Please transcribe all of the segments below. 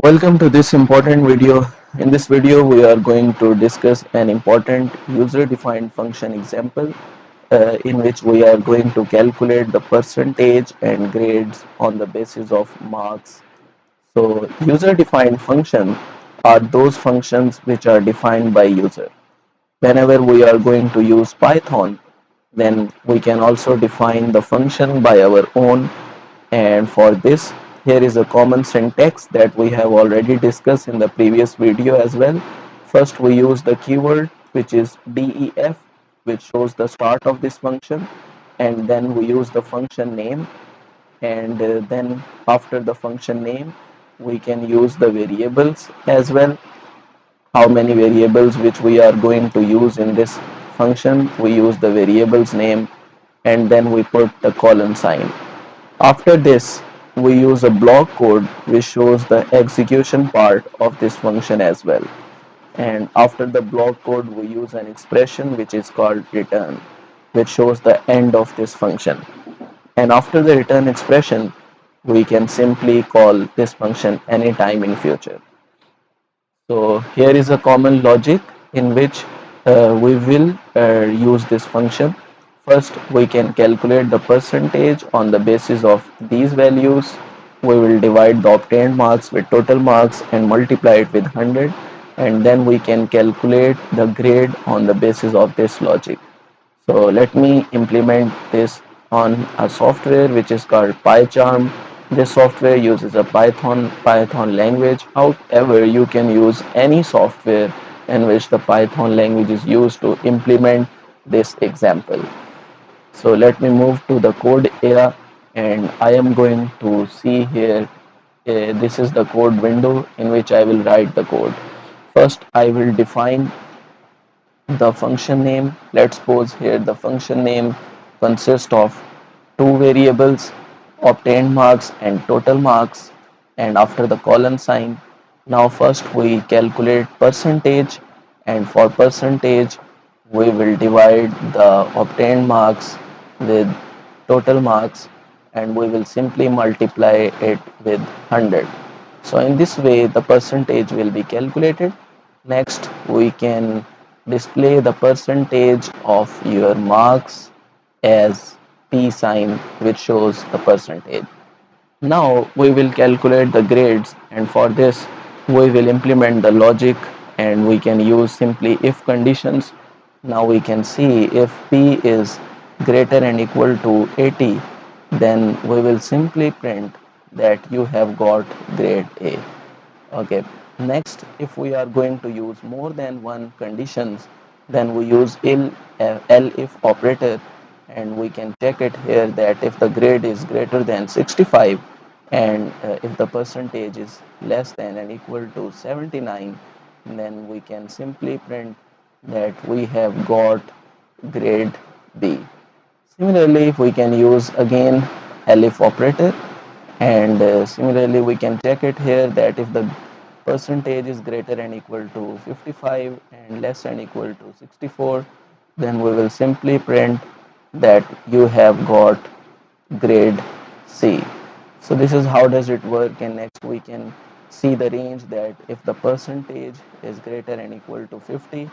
Welcome to this important video. In this video, we are going to discuss an important user-defined function example in which we are going to calculate the percentage and grades on the basis of marks. So, user-defined functions are those functions which are defined by user. Whenever we are going to use Python, then we can also define the function by our own, and for this here is a common syntax that we have already discussed in the previous video as well. First we use the keyword which is def, which shows the start of this function, and then we use the function name, and then after the function name we can use the variables as well, how many variables which we are going to use in this function. We use the variables name, and then we put the colon sign. After this, we use a block code which shows the execution part of this function as well. And after the block code, we use an expression which is called return, which shows the end of this function. And after the return expression, we can simply call this function anytime in future. So here is a common logic in which we will use this function. First, we can calculate the percentage on the basis of these values. We will divide the obtained marks with total marks and multiply it with 100, and then we can calculate the grade on the basis of this logic. So let me implement this on a software which is called PyCharm. This software uses a Python language. However, you can use any software in which the Python language is used to implement this example. So let me move to the code area, and I am going to see here. This is the code window in which I will write the code. First, I will define the function name. Let's suppose here the function name consists of two variables, obtained marks and total marks, and after the colon sign. Now first we calculate percentage, and for percentage we will divide the obtained marks with total marks, and we will simply multiply it with 100. So in this way the percentage will be calculated. Next we can display the percentage of your marks as P sign, which shows the percentage. Now we will calculate the grades, and for this we will implement the logic, and we can use simply if conditions. Now we can see if P is greater and equal to 80, then we will simply print that you have got grade A. Okay, next if we are going to use more than one conditions, then we use if operator, and we can check it here that if the grade is greater than 65, and if the percentage is less than and equal to 79, then we can simply print that we have got grade B. Similarly, we can use again elif operator, and similarly we can check it here that if the percentage is greater and equal to 55 and less than equal to 64, then we will simply print that you have got grade C. So this is how does it work, and next we can see the range that if the percentage is greater and equal to 50,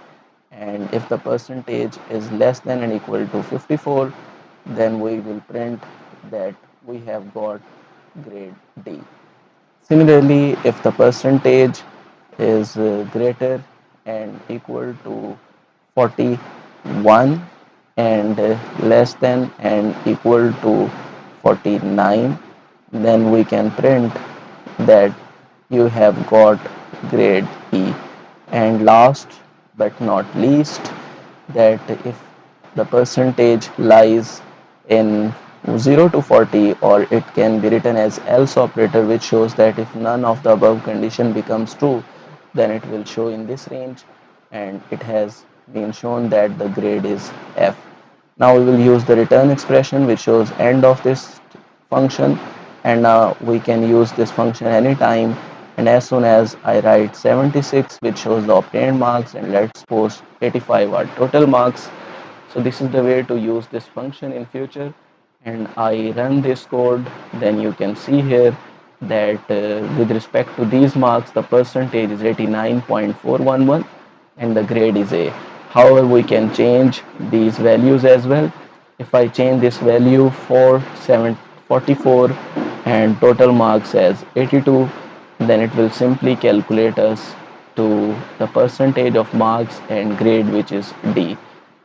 and if the percentage is less than and equal to 54, then we will print that we have got grade D. Similarly, if the percentage is greater and equal to 41, and less than and equal to 49, then we can print that you have got grade E. And last but not least, that if the percentage lies in 0 to 40, or it can be written as else operator, which shows that if none of the above condition becomes true, then it will show in this range, and it has been shown that the grade is F. Now we will use the return expression which shows end of this function, and now we can use this function anytime, and as soon as I write 76 which shows the obtained marks, and let's suppose 85 are total marks. So this is the way to use this function in future, and I run this code, then you can see here that with respect to these marks, the percentage is 89.411 and the grade is A. However, we can change these values as well. If I change this value for 744 and total marks as 82, then it will simply calculate us to the percentage of marks and grade, which is D.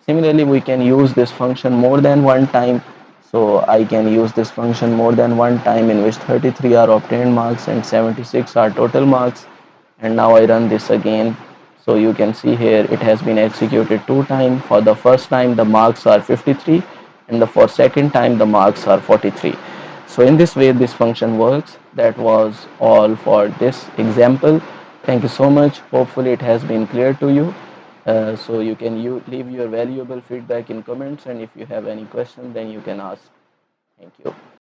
Similarly, we can use this function more than one time. So I can use this function more than one time, in which 33 are obtained marks and 76 are total marks. And now I run this again. So you can see here it has been executed two times. For the first time the marks are 53 and the for second time the marks are 43. So in this way this function works. That was all for this example. Thank you so much. Hopefully it has been clear to you. So you can leave your valuable feedback in comments, and if you have any question then you can ask. Thank you.